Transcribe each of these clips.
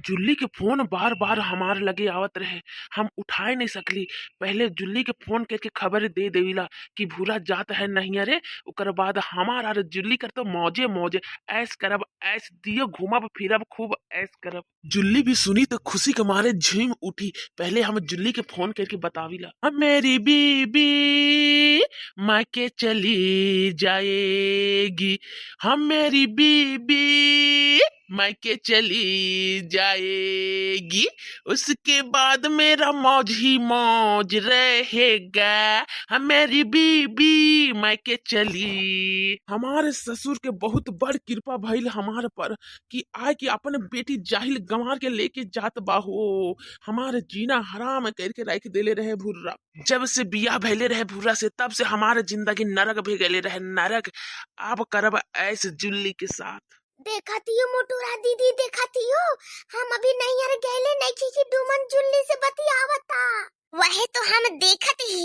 जुल्ली के फोन बार बार हमार लगे आवत रहे। हम उठाए नहीं सकली। पहले जुल्ली के फोन करके खबर दे देविला कि भूरा जात है नहीं। अरे उकर बाद हमार और जुल्ली कर तो मौजे मौजे ऐस करब, ऐस दियो घूमब फिरब, खूब ऐस करब। जुल्ली भी सुनी तो खुशी के मारे झूम उठी। पहले हम जुल्ली के फोन करके बताविला, हम मेरी बीबी मायके चली जाएगी, हम मेरी बीबी मायके चली जाएगी, उसके बाद मेरा मौज ही मौज रहेगा, हम मेरी बीबी मायके चली। हमारे ससुर के बहुत बड़ कृपा भइल हमारे पर कि आय कि अपन बेटी जाहिल गंवार के लेके जात बाहो। हमारे जीना हराम करके रख देले रहे भुर्रा। जब से बियाह भैले रहे भुर्रा से तब से हमारे जिंदगी नरक भी गले रहे नरक। अब करब ऐसे जुल्ली के साथ। देखतियो मोटूरा दीदी, देखतियो हम अभी नहीं यार गैले नहीं कि डूमन जुल्ली से बतियावता। वही तो हम देखत ही,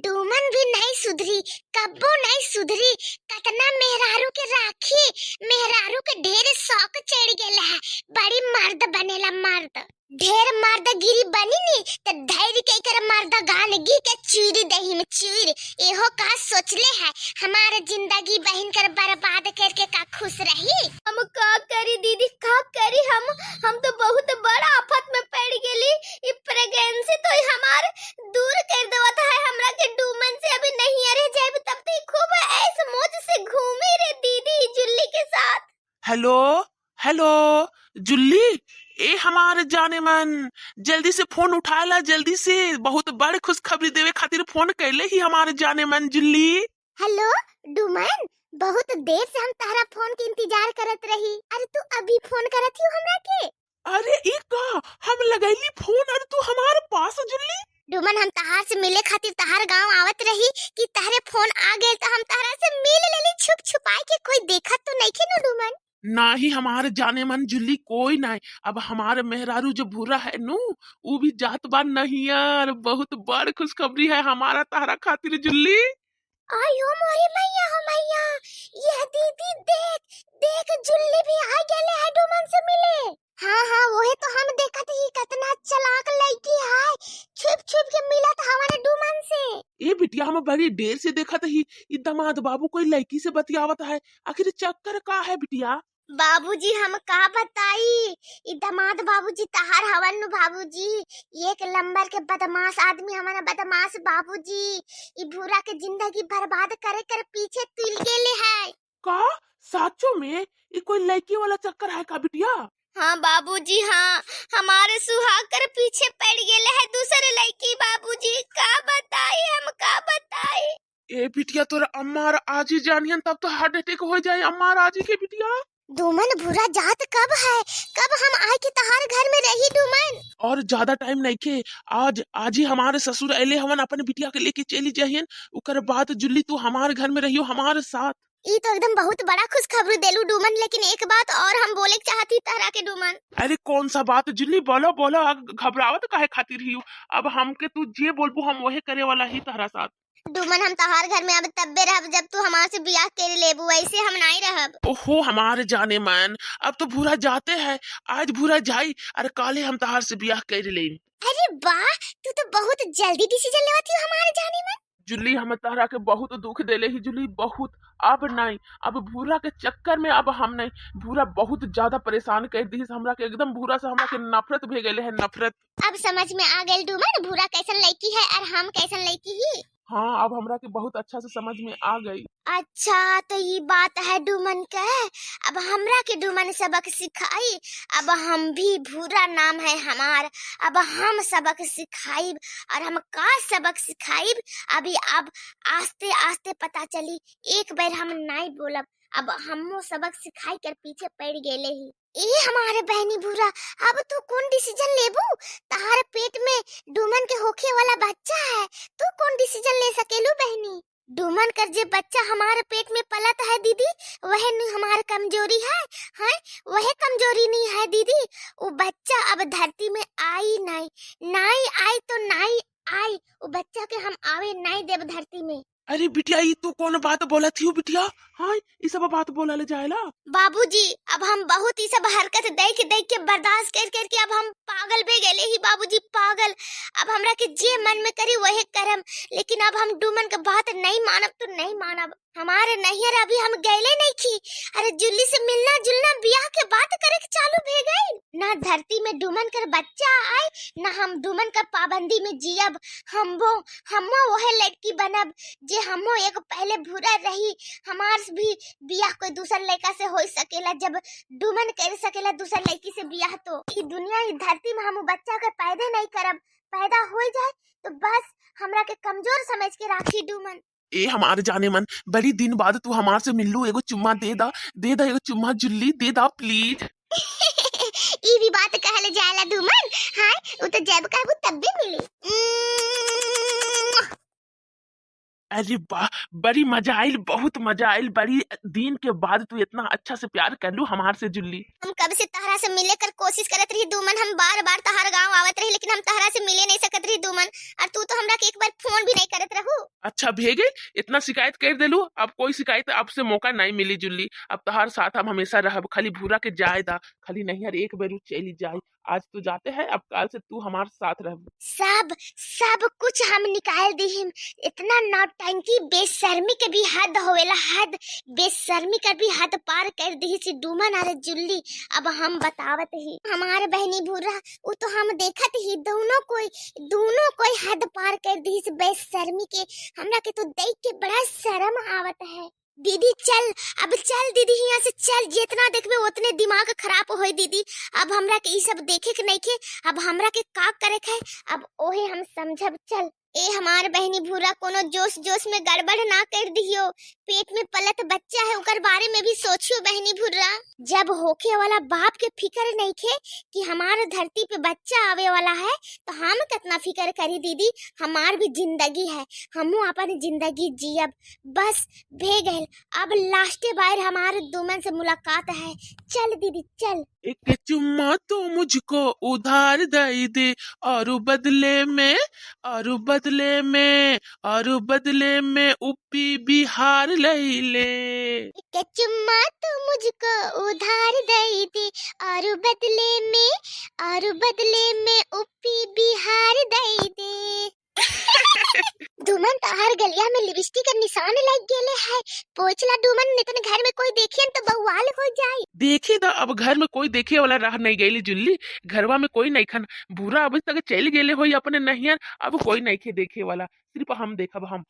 डूमन भी नहीं सुधरी, कब्बो नहीं सुधरी। कतना मेहरारू के राखी, मेहरारू के ढेर शौक चढ़ गेल है। बड़ी मर्द बनेला मर्द। ढेर मर्दगिरी बनी नी त धैर्य के कर मर्द गानगी के चूरी दही में चूर। एहो का सोचले है हमारे जिंदगी बहन कर बर्बाद करके का खुश रही। हम का करी दीदी, का करी। हम तो बहुत बड़ा आफत में पड़ गेली। ई प्रेगनेंसी तो हमार दूर कर देवत है हमरा के डूमन से। अभी नहीं अरे जाब तब तो खूब ऐसे मौज से घूमी रे दीदी जुल्ली के साथ। हेलो हेलो जुल्ली, ए हमारे जाने मन, जल्दी से फोन उठा ला जल्दी से। बहुत बड़ खुशखबरी देवे खातिर फोन कैले ही हमारे जाने मन जुल्ली। हेलो डूमन, बहुत देर से हम तारा फोन के इंतजार करत रही। अरे तू अभी फोन करत ही हमरा के? अरे ई का हम लगैली फोन और तू हमारे पास जुल्ली। डूमन हम तहार से मिले खातिर तहार गांव आवत रही कि तारे फोन आ गए तो हम तारा से मिल लेली छुप छुपाई के। कोई देखत तो नहीं खे न डूमन? ना ही हमारे जाने मन जुल्ली कोई नहीं। अब हमारे मेहरारू जो भूरा है नु वो भी जात बा नहीं यार। बहुत बड़ खुशखबरी है हमारा तारा खातिर जुल्ली। आयो मोरी मैया हो मैया, ये दीदी देख देख जुल्ली भी आ गेले है डूमन से मिले। हाँ वही तो हम देखत ही, कितना चालाक लड़की है। छुप छुप के मिलत हमारे डूमन से। ए बिटिया हम बड़ी देर से देखत ही ई दामाद बाबू कोई लड़की से बतियावत है। आखिर चक्कर का है बिटिया? बाबूजी हम का बताई, ई दामाद बाबूजी तहार हवन नु बाबूजी। एक नंबर के बदमाश आदमी हमारा बदमाश बाबूजी। ई भूरा के जिंदगी बर्बाद करे कर पीछे तुल गेले है। का साचो में ये कोई लड़की वाला चक्कर है का बिटिया? हाँ बाबूजी हाँ, हमारे सुहाग कर पीछे पड़ गेले है दूसरे लड़की बाबूजी। का बताई, हम का बताई। ए बिटिया तोरा अम्मा आज ही जानियन तब तो हार्ट अटैक हो जाए अम्मा आज के बिटिया। डूमन भूरा जात कब है, कब हम आए कि तहार घर में रही डूमन? और ज्यादा टाइम नहीं के, आज ही हमारे ससुर अले हवन अपन बिटिया के लेके चली जाहियन। उकर बाद जुल्ली तू हमारे घर में रहियो हमारे साथ। ई तो एकदम बहुत बड़ा खुशखबरी देलू डूमन। लेकिन एक बात और हम बोले चाहती तारा के डूमन। अरे कौन सा बात जुल्ली, बोलो बोलो, घबरावत काहे खातिर ही? अब हमके तू जे बोलबू हम वही करे वाला ही तारा साथ। डूमन हम तहार घर में अब तब्बे रहब जब तू हमारे से बियाह कर लेबू, ऐसे हम नहीं रहब। ओहो हमारे जाने मन, अब तो भूरा जाते हैं। आज भूरा जाई और काले हम तहार से बियाह कर ले। अरे वाह, तू तो बहुत जल्दी डिसीजन लेवत ही हमारे जाने में। जुल्ली हम तारा के बहुत दुख देले ही जुल्ली, बहुत। अब नहीं, अब भूरा के चक्कर में अब हम नहीं। भूरा बहुत ज्यादा परेशान कर दी हमरा के, एकदम भूरा से हमरा के नफरत भी गेले है, नफरत। अब समझ में आ गई डूमन भूरा कैसन लड़की है और हम कैसन लड़की ही। हाँ अब हमरा के बहुत अच्छा से समझ में आ गई। अच्छा तो ये बात है डूमन का। अब हमरा के डूमन सबक सिखाई। अब हम भी, भूरा नाम है हमार, अब हम सबक सिखाई। और हम का सबक सिखाई अभी अब आस्ते आस्ते पता चली। एक बार हम नहीं बोलब, अब हमो सबक सिखाई कर पीछे पड़ गेले ही। ए हमारे बहनी भूरा, अब तू कौन डिसीजन लेबू? तहार पेट में डूमन के होखे वाला बच्चा है, तू कौन डिसीजन ले सकेलू बहनी? डूमन कर जे बच्चा हमारे पेट में पलत है दीदी, वह हमारी कमजोरी है। हाँ वह कमजोरी नहीं है दीदी। वो बच्चा अब धरती में आई नहीं, नहीं आई तो नहीं आई। वो बच्चा के हम आवे नहीं देव धरती में। अरे बिटिया ये तू कौन बात बोला थी बिटिया? हाँ ये सब बात बोला ले जाएला। बाबूजी अब हम बहुत ही सब हरकत देख के बर्दाश्त कर करके अब हम पागल भी गए ही बाबूजी, पागल। अब हमरा के जे मन में करी वही करम, लेकिन अब हम डूमन के बात नहीं मानब तो नहीं मानब। हमारे नैहर अभी हम गए नहीं की। अरे जुल्ली से मिलना जुलना ब्याह के बात करे के चालू भे गई। ना धरती में डूमन कर बच्चा आए, ना हम डूमन का पाबंदी में जियब। हमो वह लड़की बनब जे हमो एक पहले भूरा रही। हमार भी बियाह कोई दूसर लड़का से हो सकेला, जब डूमन कर सकेला दूसर लड़की से बियाह। तो ई दुनिया ई धरती में हम बच्चा के पैदा नहीं करब। पैदा हो जाए तो बस हमरा के कमजोर समझ के राखी डूमन। ए हमारे जाने मन, बड़ी दिन बाद तू हमार से मिललू, एगो चुम्मा दे दा एगो चुम्मा जुल्ली दे दा प्लीज। ई भी बात कहले जाला डूमन। हां उ तो जब कहबू तब भी मिली। अरे वाह बड़ी मजा आइल, बहुत मजा आइल। बड़ी दिन के बाद तू इतना अच्छा से प्यार कर लू हमार से जुल्ली। हम कब से तहरा से मिले कर कोशिश करत रही डूमन। हम बार बार तहर गांव आवत रही, लेकिन हम तहरा से मिले नहीं सकत रही डूमन। और तू तो हमरा के एक बार फोन भी नहीं करत रहू। अच्छा भेगे इतना शिकायत कर देलू, अब कोई शिकायत अब से मौका नहीं मिली जुल्ली। अब तहार साथ हम हमेशा रहब, खाली भूरा के जाए दा, खाली नैहर एक बेरू चली जाए। आज तू जाते हैं, अब कल से तू हमारे साथ रह। सब कुछ हम निकाल दी हम। इतना नौटंकी बेशर्मी के भी हद होवेला, हद बेशर्मी का भी हद पार कर दी सी डूमन और जुल्ली। अब हम बतावत ही हमारे बहनी भूरा वो तो हम देखत ही दोनों कोई हद पार कर दी सी बेशर्मी के। हमरा के तो देख के बड़ा शर्म आवत है। दीदी चल, अब चल दीदी यहाँ से चल। जितना देखबे उतने दिमाग खराब होई दीदी। अब हमरा के ई सब देखे के नहीं के, अब हमरा के का करे के, अब ओहे हम समझब। चल ए हमार बहनी भूरा कोनो जोश में गड़बड़ ना कर दियो। पेट में पलत बच्चा है, ओकर बारे में भी सोचियो बहनी भूरा। जब होके वाला बाप के फिकर नहीं खे कि हमारे धरती पे बच्चा आवे वाला है, तो हम कितना फिकर करी दीदी। हमार भी जिंदगी है, हमू अपन जिंदगी जियब। बस भे गए, अब लास्ट बार हमारे दुमन से मुलाकात है। चल दीदी चल। एक चुम्मा तो मुझको उधार दे दे, और बदले में उपी बिहार ले ले। एक चुम्मा तो मुझको उधार दे दे, और बदले में उपी बिहार दे दे। डूमन तहार गलिया में लिपस्टिक का निशान लग गेले है। पोछला डूमन, नहीं तो घर में कोई देखियन तो बवाल हो जाए। देखे दा, अब घर में कोई देखे वाला रह नहीं गई जुल्ली। घरवा में कोई नहीं खन, भूरा अभी तक चल गेले हो अपने नैहर। अब कोई नहीं खे देखे वाला, सिर्फ हम देखब हम।